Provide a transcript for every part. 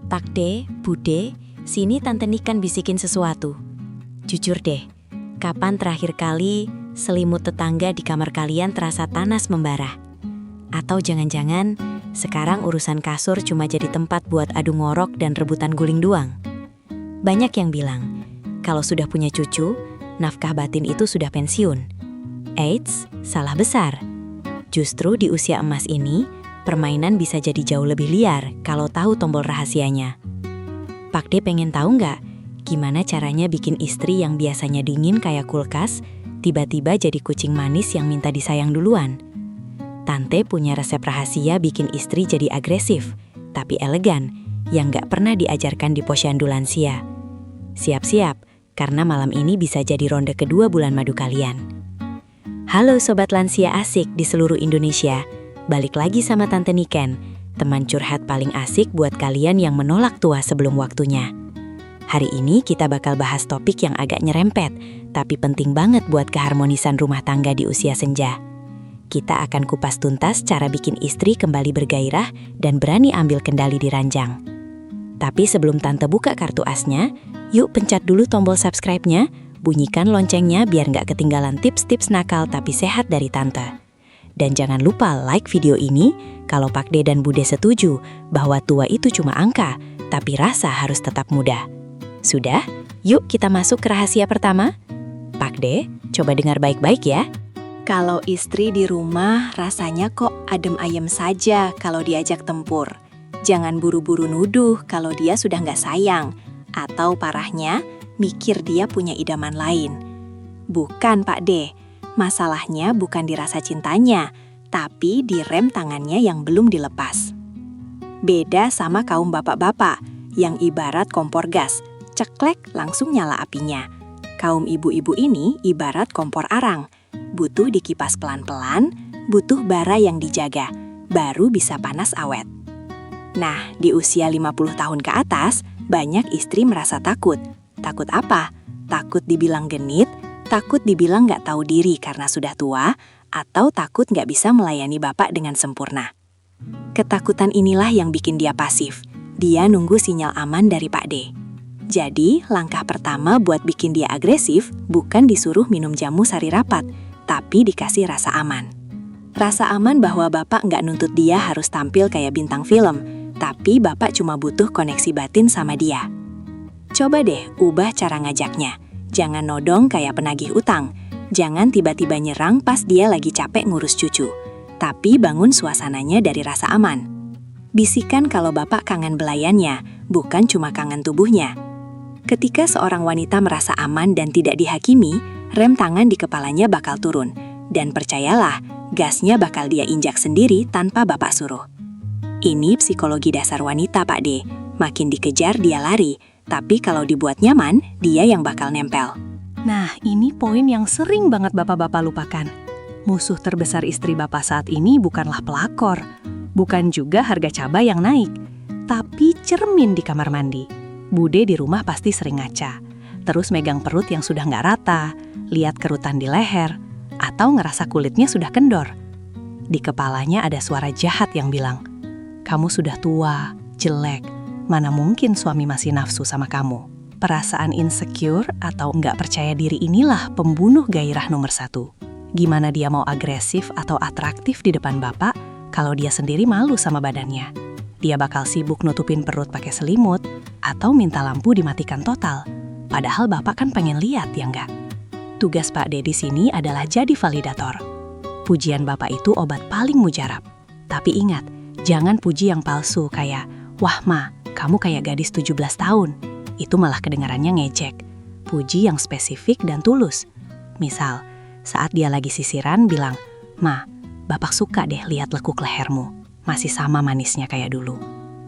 Pakde, Bude, sini Tante Niken bisikin sesuatu. Jujur deh, kapan terakhir kali selimut tetangga di kamar kalian terasa panas membara? Atau jangan-jangan sekarang urusan kasur cuma jadi tempat buat adu ngorok dan rebutan guling doang? Banyak yang bilang, kalau sudah punya cucu, nafkah batin itu sudah pensiun. Eits, salah besar. Justru di usia emas ini, permainan bisa jadi jauh lebih liar kalau tahu tombol rahasianya. Pakde pengen tahu nggak gimana caranya bikin istri yang biasanya dingin kayak kulkas, tiba-tiba jadi kucing manis yang minta disayang duluan? Tante punya resep rahasia bikin istri jadi agresif, tapi elegan, yang nggak pernah diajarkan di posyandu lansia. Siap-siap, karena malam ini bisa jadi ronde kedua bulan madu kalian. Halo Sobat Lansia Asik di seluruh Indonesia. Balik lagi sama Tante Niken, teman curhat paling asik buat kalian yang menolak tua sebelum waktunya. Hari ini kita bakal bahas topik yang agak nyerempet, tapi penting banget buat keharmonisan rumah tangga di usia senja. Kita akan kupas tuntas cara bikin istri kembali bergairah dan berani ambil kendali di ranjang. Tapi sebelum Tante buka kartu asnya, yuk pencet dulu tombol subscribe-nya, bunyikan loncengnya biar nggak ketinggalan tips-tips nakal tapi sehat dari Tante. Dan jangan lupa like video ini kalau Pakde dan Bude setuju bahwa tua itu cuma angka, tapi rasa harus tetap muda. Sudah? Yuk kita masuk ke rahasia pertama. Pakde, coba dengar baik-baik ya. Kalau istri di rumah rasanya kok adem ayem saja kalau diajak tempur. Jangan buru-buru nuduh kalau dia sudah nggak sayang. Atau parahnya, mikir dia punya idaman lain. Bukan Pakde. Masalahnya bukan di rasa cintanya, tapi di rem tangannya yang belum dilepas. Beda sama kaum bapak-bapak yang ibarat kompor gas, ceklek langsung nyala apinya. Kaum ibu-ibu ini ibarat kompor arang, butuh dikipas pelan-pelan, butuh bara yang dijaga, baru bisa panas awet. Nah, di usia 50 tahun ke atas, banyak istri merasa takut. Takut apa? Takut dibilang genit, takut dibilang nggak tahu diri karena sudah tua, atau takut nggak bisa melayani bapak dengan sempurna. Ketakutan inilah yang bikin dia pasif. Dia nunggu sinyal aman dari Pakde. Jadi, langkah pertama buat bikin dia agresif bukan disuruh minum jamu sari rapat, tapi dikasih rasa aman. Rasa aman bahwa bapak nggak nuntut dia harus tampil kayak bintang film, tapi bapak cuma butuh koneksi batin sama dia. Coba deh ubah cara ngajaknya. Jangan nodong kayak penagih utang. Jangan tiba-tiba nyerang pas dia lagi capek ngurus cucu. Tapi bangun suasananya dari rasa aman. Bisikan kalau bapak kangen belayannya, bukan cuma kangen tubuhnya. Ketika seorang wanita merasa aman dan tidak dihakimi, rem tangan di kepalanya bakal turun. Dan percayalah, gasnya bakal dia injak sendiri tanpa bapak suruh. Ini psikologi dasar wanita, Pakde. Makin dikejar dia lari. Tapi kalau dibuat nyaman, dia yang bakal nempel. Nah, ini poin yang sering banget bapak-bapak lupakan. Musuh terbesar istri bapak saat ini bukanlah pelakor, bukan juga harga cabai yang naik, tapi cermin di kamar mandi. Bude di rumah pasti sering ngaca, terus megang perut yang sudah nggak rata, lihat kerutan di leher, atau ngerasa kulitnya sudah kendor. Di kepalanya ada suara jahat yang bilang, "Kamu sudah tua, jelek. Mana mungkin suami masih nafsu sama kamu?" Perasaan insecure atau nggak percaya diri inilah pembunuh gairah nomor 1. Gimana dia mau agresif atau atraktif di depan bapak kalau dia sendiri malu sama badannya? Dia bakal sibuk nutupin perut pakai selimut atau minta lampu dimatikan total. Padahal bapak kan pengen lihat, ya nggak? Tugas Pakde di sini adalah jadi validator. Pujian bapak itu obat paling mujarab. Tapi ingat, jangan puji yang palsu kayak, "Wah ma, kamu kayak gadis 17 tahun. Itu malah kedengarannya ngejek. Puji yang spesifik dan tulus. Misal, saat dia lagi sisiran bilang, "Ma, bapak suka deh lihat lekuk lehermu. Masih sama manisnya kayak dulu."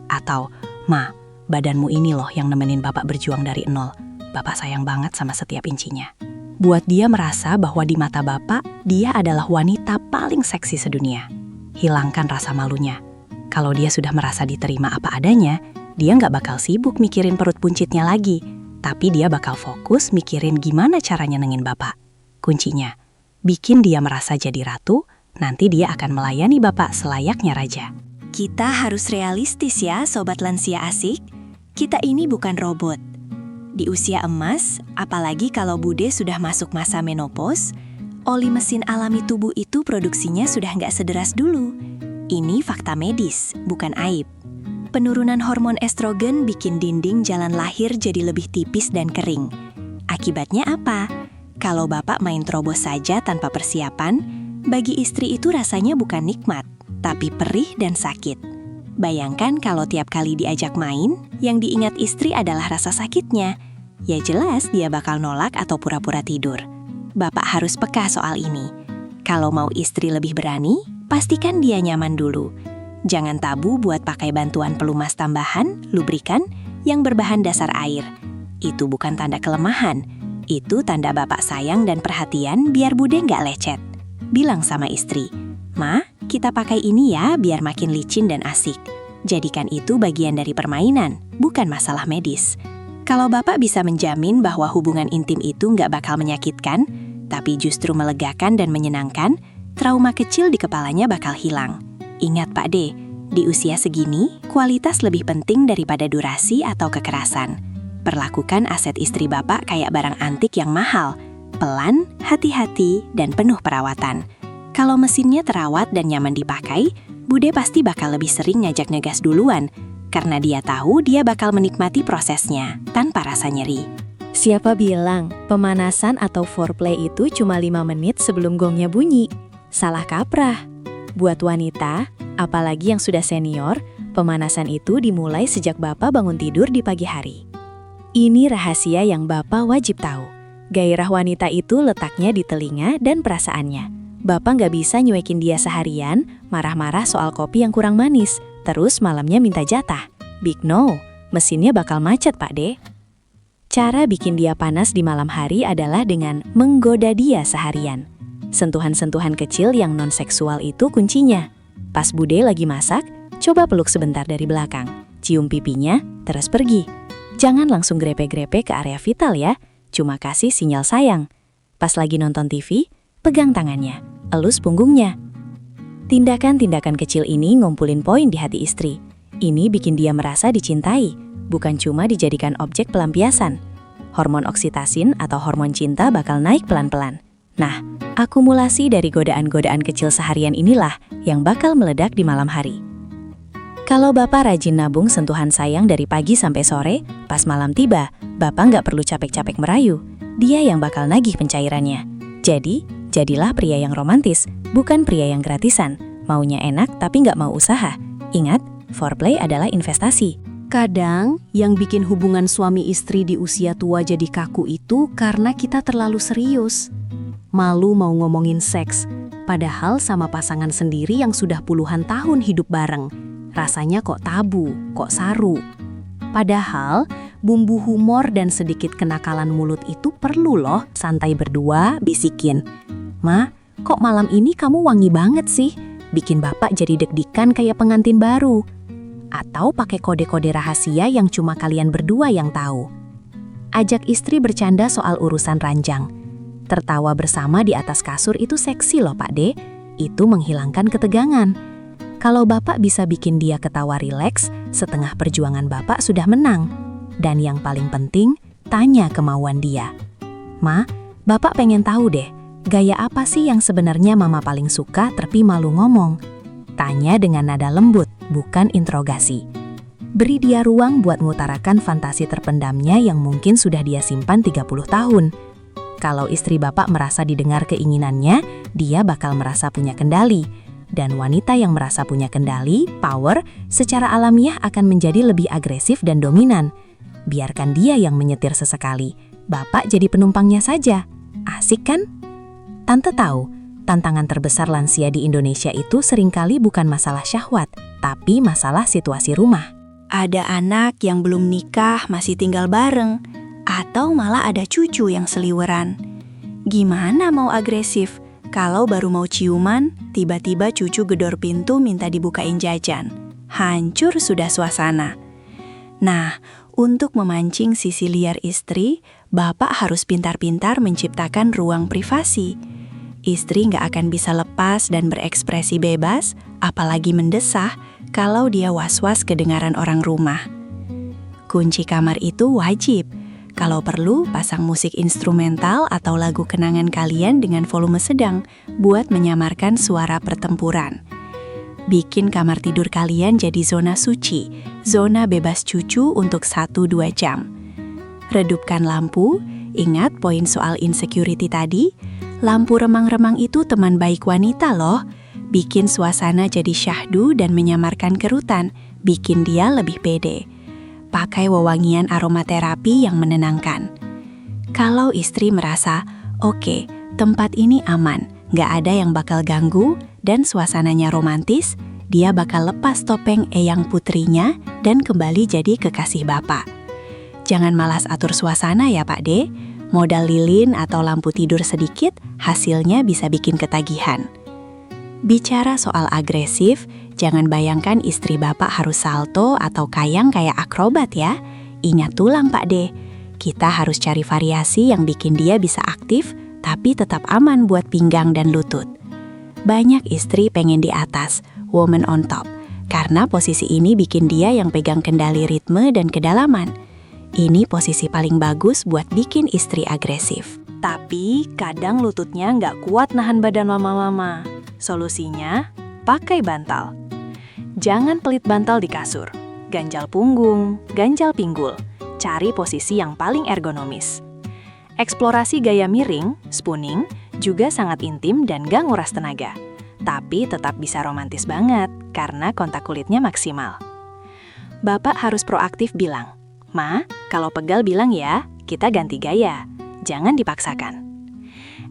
Atau, "Ma, badanmu ini loh yang nemenin bapak berjuang dari nol. Bapak sayang banget sama setiap incinya." Buat dia merasa bahwa di mata bapak, dia adalah wanita paling seksi sedunia. Hilangkan rasa malunya. Kalau dia sudah merasa diterima apa adanya, dia nggak bakal sibuk mikirin perut buncitnya lagi, tapi dia bakal fokus mikirin gimana caranya nengin bapak. Kuncinya, bikin dia merasa jadi ratu, nanti dia akan melayani bapak selayaknya raja. Kita harus realistis ya, Sobat Lansia Asik. kita ini bukan robot. Di usia emas, apalagi kalau Bude sudah masuk masa menopause, oli mesin alami tubuh itu produksinya sudah nggak sederas dulu. Ini fakta medis, bukan aib. Penurunan hormon estrogen bikin dinding jalan lahir jadi lebih tipis dan kering. Akibatnya apa? Kalau bapak main terobos saja tanpa persiapan, bagi istri itu rasanya bukan nikmat, tapi perih dan sakit. Bayangkan kalau tiap kali diajak main, yang diingat istri adalah rasa sakitnya. Ya jelas dia bakal nolak atau pura-pura tidur. Bapak harus peka soal ini. Kalau mau istri lebih berani, pastikan dia nyaman dulu. Jangan tabu buat pakai bantuan pelumas tambahan, lubrikan, yang berbahan dasar air. Itu bukan tanda kelemahan. Itu tanda bapak sayang dan perhatian biar Bude nggak lecet. Bilang sama istri, "Ma, kita pakai ini ya biar makin licin dan asik." Jadikan itu bagian dari permainan, bukan masalah medis. Kalau bapak bisa menjamin bahwa hubungan intim itu nggak bakal menyakitkan, tapi justru melegakan dan menyenangkan, trauma kecil di kepalanya bakal hilang. Ingat Pak D, di usia segini, kualitas lebih penting daripada durasi atau kekerasan. Perlakukan aset istri bapak kayak barang antik yang mahal, pelan, hati-hati, dan penuh perawatan. Kalau mesinnya terawat dan nyaman dipakai, Bude pasti bakal lebih sering ngajak ngegas duluan, karena dia tahu dia bakal menikmati prosesnya tanpa rasa nyeri. Siapa bilang pemanasan atau foreplay itu cuma 5 menit sebelum gongnya bunyi? Salah kaprah. Buat wanita, apalagi yang sudah senior, pemanasan itu dimulai sejak bapak bangun tidur di pagi hari. Ini rahasia yang bapak wajib tahu. Gairah wanita itu letaknya di telinga dan perasaannya. Bapak nggak bisa nyuekin dia seharian, marah-marah soal kopi yang kurang manis, terus malamnya minta jatah. Big no, mesinnya bakal macet Pak D. Cara bikin dia panas di malam hari adalah dengan menggoda dia seharian. Sentuhan-sentuhan kecil yang non-seksual itu kuncinya. Pas Bude lagi masak, coba peluk sebentar dari belakang. Cium pipinya, terus pergi. Jangan langsung grepe-grepe ke area vital ya. Cuma kasih sinyal sayang. Pas lagi nonton TV, pegang tangannya, elus punggungnya. Tindakan-tindakan kecil ini ngumpulin poin di hati istri. Ini bikin dia merasa dicintai, bukan cuma dijadikan objek pelampiasan. Hormon oksitosin atau hormon cinta bakal naik pelan-pelan. Nah, akumulasi dari godaan-godaan kecil seharian inilah yang bakal meledak di malam hari. Kalau bapak rajin nabung sentuhan sayang dari pagi sampai sore, pas malam tiba, bapak nggak perlu capek-capek merayu. Dia yang bakal nagih pencairannya. Jadi, jadilah pria yang romantis, bukan pria yang gratisan. Maunya enak tapi nggak mau usaha. Ingat, foreplay adalah investasi. Kadang, yang bikin hubungan suami istri di usia tua jadi kaku itu karena kita terlalu serius. Malu mau ngomongin seks, padahal sama pasangan sendiri yang sudah puluhan tahun hidup bareng. Rasanya kok tabu, kok saru. Padahal, bumbu humor dan sedikit kenakalan mulut itu perlu loh. Santai berdua, bisikin. "Ma, kok malam ini kamu wangi banget sih? Bikin bapak jadi deg-degan kayak pengantin baru." Atau pakai kode-kode rahasia yang cuma kalian berdua yang tahu. Ajak istri bercanda soal urusan ranjang. Tertawa bersama di atas kasur itu seksi loh Pak D. Itu menghilangkan ketegangan. Kalau bapak bisa bikin dia ketawa rileks, setengah perjuangan bapak sudah menang. Dan yang paling penting, tanya kemauan dia. "Ma, bapak pengen tahu deh, gaya apa sih yang sebenarnya mama paling suka tapi malu ngomong?" Tanya dengan nada lembut, bukan interogasi. Beri dia ruang buat mengutarakan fantasi terpendamnya yang mungkin sudah dia simpan 30 tahun. Kalau istri bapak merasa didengar keinginannya, dia bakal merasa punya kendali. Dan wanita yang merasa punya kendali, power, secara alamiah akan menjadi lebih agresif dan dominan. Biarkan dia yang menyetir sesekali. Bapak jadi penumpangnya saja. Asik kan? Tante tahu, tantangan terbesar lansia di Indonesia itu seringkali bukan masalah syahwat, tapi masalah situasi rumah. Ada anak yang belum nikah masih tinggal bareng, atau malah ada cucu yang seliweran. Gimana mau agresif kalau baru mau ciuman, tiba-tiba cucu gedor pintu minta dibukain jajan. Hancur sudah suasana. Nah, untuk memancing sisi liar istri, bapak harus pintar-pintar menciptakan ruang privasi. Istri nggak akan bisa lepas dan berekspresi bebas, apalagi mendesah, kalau dia was-was kedengaran orang rumah. Kunci kamar itu wajib. Kalau perlu, pasang musik instrumental atau lagu kenangan kalian dengan volume sedang buat menyamarkan suara pertempuran. Bikin kamar tidur kalian jadi zona suci, zona bebas cucu untuk 1-2 jam. Redupkan lampu, ingat poin soal insecurity tadi? Lampu remang-remang itu teman baik wanita loh. Bikin suasana jadi syahdu dan menyamarkan kerutan, bikin dia lebih pede. Pakai wewangian aromaterapi yang menenangkan. Kalau istri merasa, oke, tempat ini aman, gak ada yang bakal ganggu, dan suasananya romantis, dia bakal lepas topeng eyang putrinya dan kembali jadi kekasih bapak. Jangan malas atur suasana ya Pak De. Modal lilin atau lampu tidur sedikit, hasilnya bisa bikin ketagihan. Bicara soal agresif, jangan bayangkan istri bapak harus salto atau kayang kayak akrobat ya. Ingat tulang Pak De, kita harus cari variasi yang bikin dia bisa aktif, tapi tetap aman buat pinggang dan lutut. Banyak istri pengen di atas, woman on top, karena posisi ini bikin dia yang pegang kendali ritme dan kedalaman. Ini posisi paling bagus buat bikin istri agresif. Tapi kadang lututnya nggak kuat nahan badan mama-mama. Solusinya, pakai bantal. Jangan pelit bantal di kasur. Ganjal punggung, ganjal pinggul. Cari posisi yang paling ergonomis. Eksplorasi gaya miring, spooning, juga sangat intim dan gak nguras tenaga. Tapi tetap bisa romantis banget, karena kontak kulitnya maksimal. Bapak harus proaktif bilang, "Ma, kalau pegal bilang ya, kita ganti gaya. Jangan dipaksakan."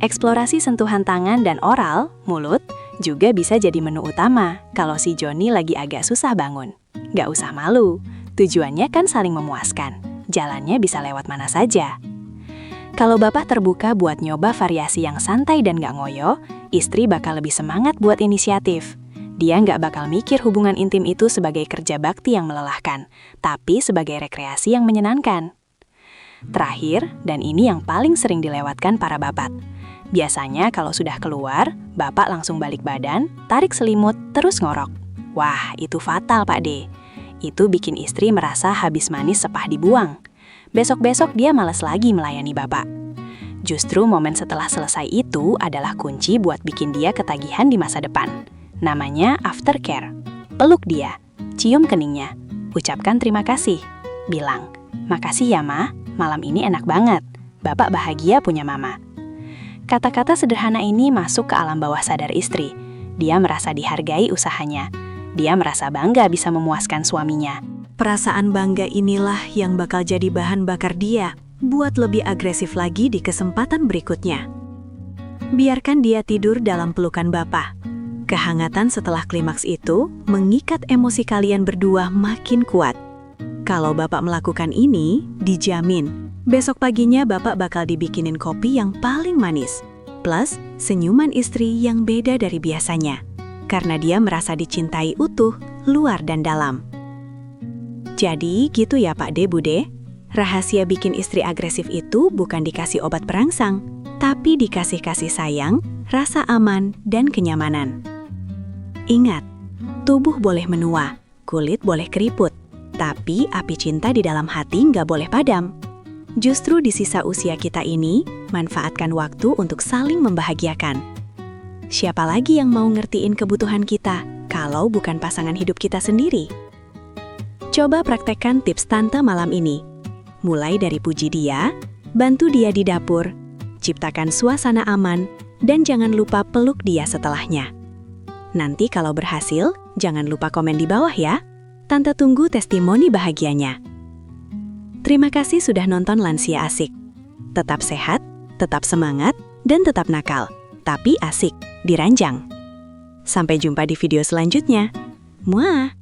Eksplorasi sentuhan tangan dan oral, mulut, juga bisa jadi menu utama kalau si Joni lagi agak susah bangun. Gak usah malu, tujuannya kan saling memuaskan. Jalannya bisa lewat mana saja. Kalau bapak terbuka buat nyoba variasi yang santai dan gak ngoyo, istri bakal lebih semangat buat inisiatif. Dia gak bakal mikir hubungan intim itu sebagai kerja bakti yang melelahkan, tapi sebagai rekreasi yang menyenangkan. Terakhir, dan ini yang paling sering dilewatkan para bapak. Biasanya kalau sudah keluar, bapak langsung balik badan, tarik selimut, terus ngorok. Wah, itu fatal Pak De. Itu bikin istri merasa habis manis sepah dibuang. Besok-besok dia malas lagi melayani bapak. Justru momen setelah selesai itu adalah kunci buat bikin dia ketagihan di masa depan. Namanya aftercare. Peluk dia, cium keningnya, ucapkan terima kasih. Bilang, "Makasih ya Ma, malam ini enak banget. Bapak bahagia punya Mama." Kata-kata sederhana ini masuk ke alam bawah sadar istri. Dia merasa dihargai usahanya. Dia merasa bangga bisa memuaskan suaminya. Perasaan bangga inilah yang bakal jadi bahan bakar dia buat lebih agresif lagi di kesempatan berikutnya. Biarkan dia tidur dalam pelukan bapak. Kehangatan setelah klimaks itu mengikat emosi kalian berdua makin kuat. Kalau bapak melakukan ini, dijamin besok paginya bapak bakal dibikinin kopi yang paling manis. Plus, senyuman istri yang beda dari biasanya. Karena dia merasa dicintai utuh, luar dan dalam. Jadi gitu ya Pak De, Bude. Rahasia bikin istri agresif itu bukan dikasih obat perangsang, tapi dikasih kasih sayang, rasa aman, dan kenyamanan. Ingat, tubuh boleh menua, kulit boleh keriput, tapi api cinta di dalam hati nggak boleh padam. Justru di sisa usia kita ini, manfaatkan waktu untuk saling membahagiakan. Siapa lagi yang mau ngertiin kebutuhan kita, kalau bukan pasangan hidup kita sendiri? Coba praktekkan tips Tante malam ini. Mulai dari puji dia, bantu dia di dapur, ciptakan suasana aman, dan jangan lupa peluk dia setelahnya. Nanti kalau berhasil, jangan lupa komen di bawah ya. Tante tunggu testimoni bahagianya. Terima kasih sudah nonton Lansia Asik. Tetap sehat, tetap semangat, dan tetap nakal. Tapi asik, diranjang. Sampai jumpa di video selanjutnya. Muah!